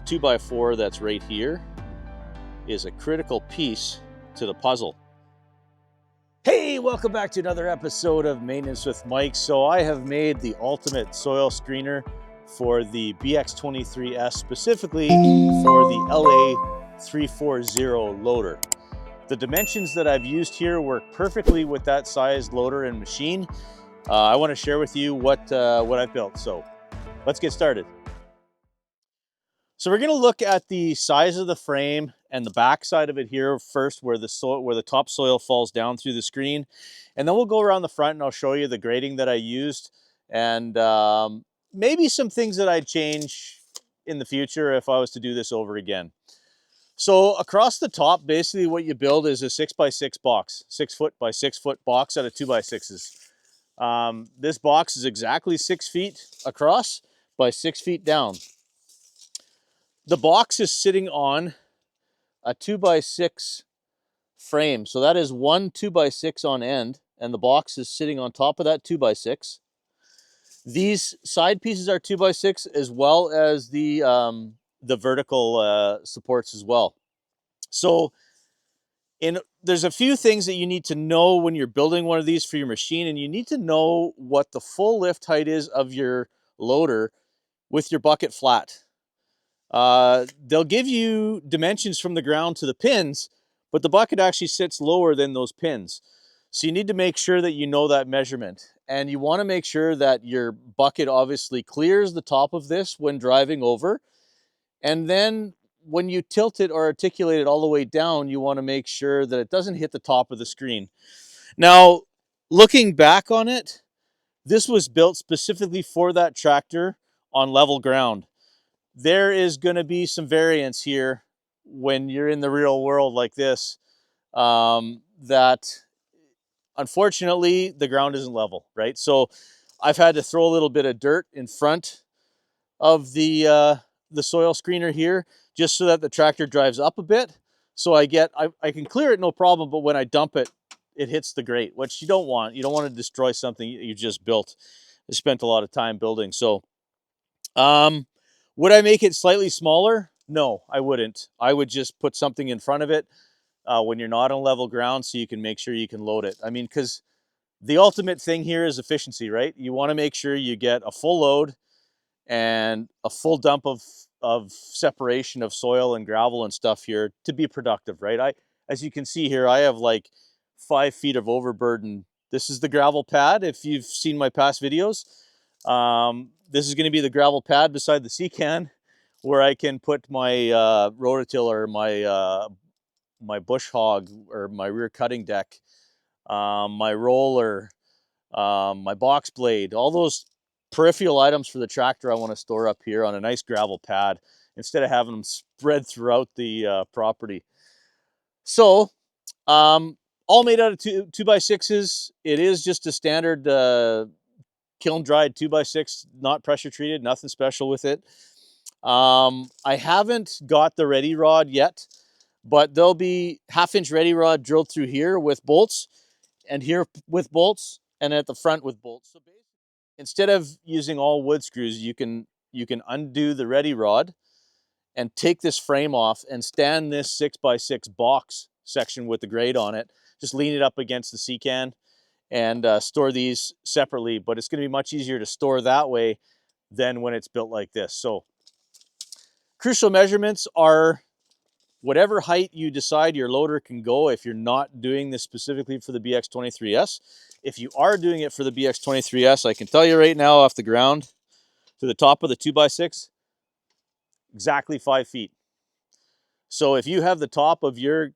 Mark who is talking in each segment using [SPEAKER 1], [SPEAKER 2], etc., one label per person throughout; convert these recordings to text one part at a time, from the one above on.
[SPEAKER 1] 2x4 that's right here is a critical piece to the puzzle. Hey, welcome back to another episode of Maintenance with Mike. So I have made the ultimate soil screener for the BX23S, specifically for the LA340 loader. The dimensions that I've used here work perfectly with that size loader and machine. I want to share with you what I've built. So let's get started. So we're going to look at the size of the frame and the back side of it here first, where the topsoil falls down through the screen, and then we'll go around the front and I'll show you the grading that I used and maybe some things that I'd change in the future if I was to do this over again. So across the top, basically what you build is a 6x6 box, 6 foot by 6 foot box out of 2x6s. This box is exactly 6 feet across by 6 feet down. The box is sitting on a 2x6 frame. So that is one 2x6 on end, and the box is sitting on top of that 2x6. These side pieces are 2x6, as well as the vertical supports as well. So there's a few things that you need to know when you're building one of these for your machine, and you need to know what the full lift height is of your loader with your bucket flat. They'll give you dimensions from the ground to the pins, but the bucket actually sits lower than those pins. So you need to make sure that you know that measurement. And you want to make sure that your bucket obviously clears the top of this when driving over. And then when you tilt it or articulate it all the way down, you want to make sure that it doesn't hit the top of the screen. Now, looking back on it, this was built specifically for that tractor on level ground. There is going to be some variance here when you're in the real world like this, that unfortunately the ground isn't level, right? So I've had to throw a little bit of dirt in front of the soil screener here, just so that the tractor drives up a bit. So I can clear it no problem, but when I dump it, it hits the grate, which you don't want. You don't want to destroy something you just built. I spent a lot of time building. So would I make it slightly smaller? No, I wouldn't. I would just put something in front of it when you're not on level ground, so you can make sure you can load it. I mean, because the ultimate thing here is efficiency, right? You want to make sure you get a full load and a full dump of separation of soil and gravel and stuff here to be productive, right? As you can see here, I have like 5 feet of overburden. This is the gravel pad. If you've seen my past videos, this is going to be the gravel pad beside the C-can, where I can put my rototiller, my bush hog, or my rear cutting deck, my roller, my box blade, all those peripheral items for the tractor I want to store up here on a nice gravel pad instead of having them spread throughout the property. So all made out of 2x6s. It is just a standard kiln dried 2x6, not pressure treated, nothing special with it. I haven't got the ready rod yet, but there'll be 1/2-inch ready rod drilled through here with bolts, and here with bolts, and at the front with bolts. So basically, instead of using all wood screws, you can undo the ready rod and take this frame off and stand this 6x6 box section with the grate on it. Just lean it up against the C-can and store these separately, but it's going to be much easier to store that way than when it's built like this. So crucial measurements are whatever height you decide your loader can go if you're not doing this specifically for the BX23S. If you are doing it for the BX23S, I can tell you right now, off the ground to the top of the 2x6, exactly 5 feet. So if you have the top of your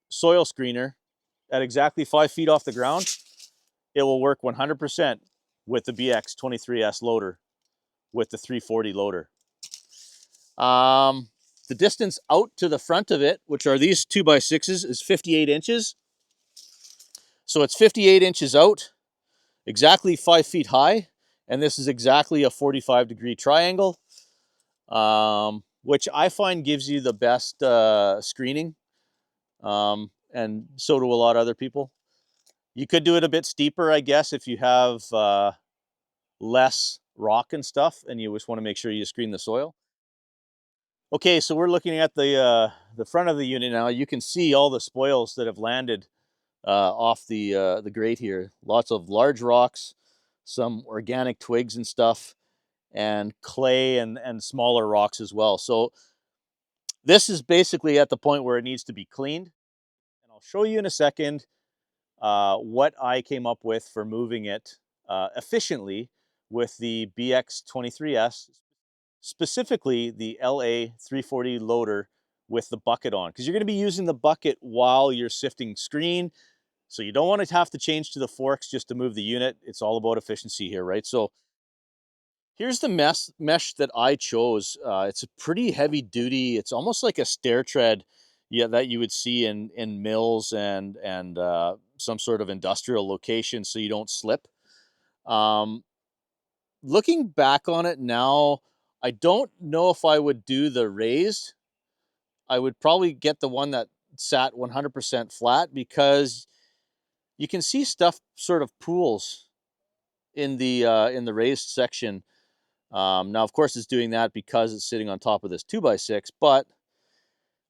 [SPEAKER 1] soil screener at exactly 5 feet off the ground, it will work 100% with the BX23S loader, with the 340 loader. The distance out to the front of it, which are these 2x6s, is 58 inches. So it's 58 inches out, exactly 5 feet high, and this is exactly a 45-degree triangle, which I find gives you the best screening, and so do a lot of other people. You could do it a bit steeper, I guess, if you have less rock and stuff, and you just want to make sure you screen the soil. Okay, so we're looking at the front of the unit now. You can see all the spoils that have landed off the grate here. Lots of large rocks, some organic twigs and stuff, and clay and smaller rocks as well. So this is basically at the point where it needs to be cleaned. And I'll show you in a second what I came up with for moving it efficiently with the BX23S, specifically the LA340 loader with the bucket on, because you're going to be using the bucket while you're sifting screen. So you don't want to have to change to the forks just to move the unit. It's all about efficiency here, right? So here's the mesh that I chose. It's a pretty heavy duty. It's almost like a stair tread, yeah, that you would see in mills and some sort of industrial location, so you don't slip. Um, Looking back on it now, I don't know if I would do the raised. I would probably get the one that sat 100% flat, because you can see stuff sort of pools in the raised section. Now, of course, it's doing that because it's sitting on top of this 2x6, but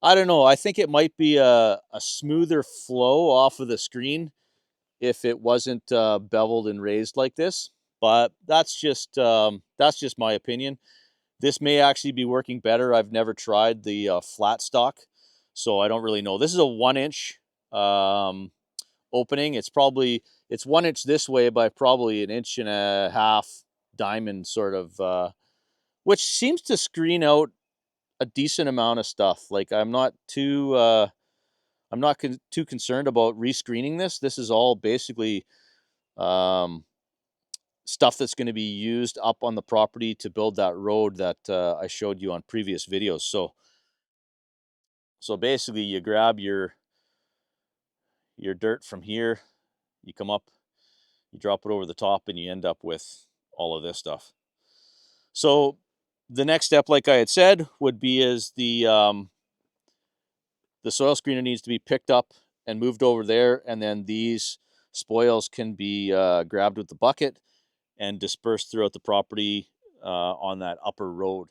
[SPEAKER 1] I don't know. I think it might be a smoother flow off of the screen if it wasn't beveled and raised like this. But that's just my opinion. This may actually be working better. I've never tried the flat stock, so I don't really know. This is a 1-inch opening. It's 1 inch this way by probably 1.5 inches diamond sort of, which seems to screen out a decent amount of stuff. Like I'm not too too concerned about rescreening this. This is all basically um, stuff that's going to be used up on the property to build that road that I showed you on previous videos. So basically, you grab your dirt from here, you come up, you drop it over the top, and you end up with all of this stuff. So the next step, like I had said, would be is the soil screener needs to be picked up and moved over there, and then these spoils can be grabbed with the bucket and dispersed throughout the property on that upper road.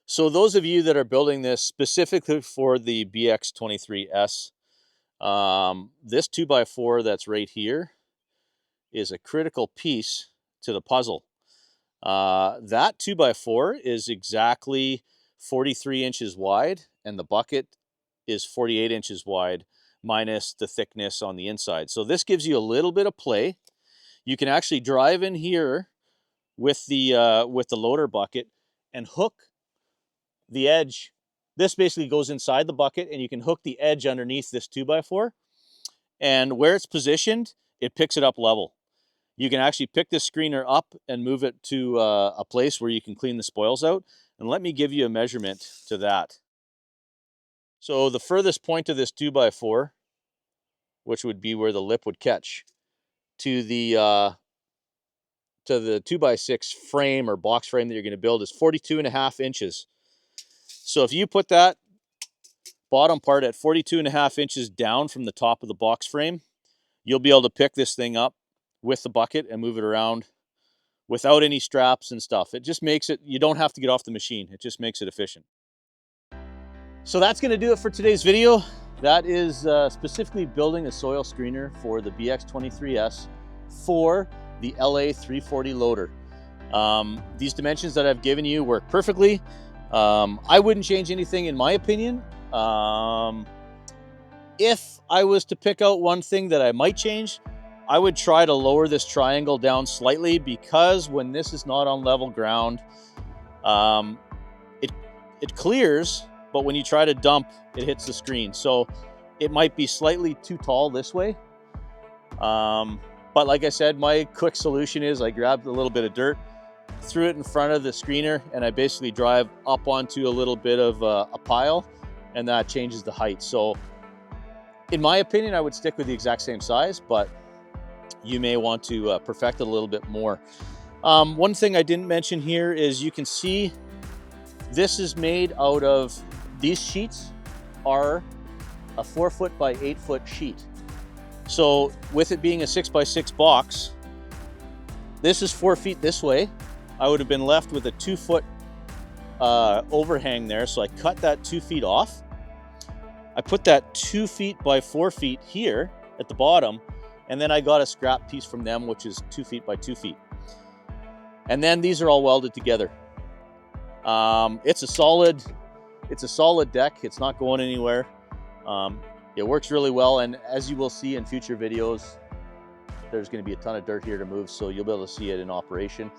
[SPEAKER 1] So those of you that are building this specifically for the BX23S, this 2x4 that's right here is a critical piece to the puzzle. That 2x4 is exactly 43 inches wide, and the bucket is 48 inches wide, minus the thickness on the inside. So this gives you a little bit of play. You can actually drive in here with the loader bucket and hook the edge. This basically goes inside the bucket, and you can hook the edge underneath this 2x4. And where it's positioned, it picks it up level. You can actually pick this screener up and move it to a place where you can clean the spoils out. And let me give you a measurement to that. So the furthest point of this 2x4, which would be where the lip would catch, to the 2x6 frame or box frame that you're going to build is 42.5 inches. So if you put that bottom part at 42.5 inches down from the top of the box frame, you'll be able to pick this thing up with the bucket and move it around without any straps and stuff. It just makes it, you don't have to get off the machine. It just makes it efficient. So that's going to do it for today's video. That is specifically building a soil screener for the BX23S for the LA340 loader. These dimensions that I've given you work perfectly. I wouldn't change anything in my opinion. If I was to pick out one thing that I might change, I would try to lower this triangle down slightly, because when this is not on level ground, it clears, but when you try to dump, it hits the screen. So it might be slightly too tall this way. But like I said, my quick solution is I grabbed a little bit of dirt, threw it in front of the screener, and I basically drive up onto a little bit of a pile, and that changes the height. So in my opinion, I would stick with the exact same size, but you may want to perfect it a little bit more. One thing I didn't mention here is you can see this is made out of, these sheets are a 4-foot by 8-foot sheet. So with it being a 6x6 box, this is 4 feet this way. I would have been left with a 2-foot overhang there, so I cut that 2 feet off. I put that 2 feet by 4 feet here at the bottom, and then I got a scrap piece from them, which is 2 feet by 2 feet. And then these are all welded together. It's a solid deck. It's not going anywhere. It works really well, and as you will see in future videos, there's going to be a ton of dirt here to move, so you'll be able to see it in operation.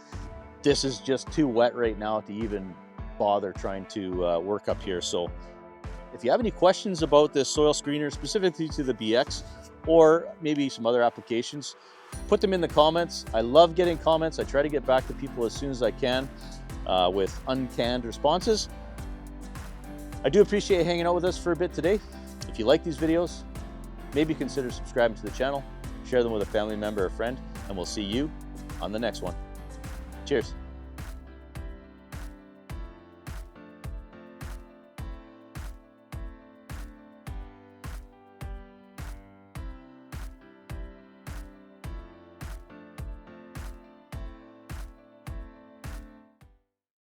[SPEAKER 1] This is just too wet right now to even bother trying to work up here. So if you have any questions about this soil screener, specifically to the BX, or maybe some other applications, put them in the comments. I love getting comments. I try to get back to people as soon as I can with uncanned responses. I do appreciate you hanging out with us for a bit today. If you like these videos, maybe consider subscribing to the channel, share them with a family member or friend, and we'll see you on the next one. Cheers.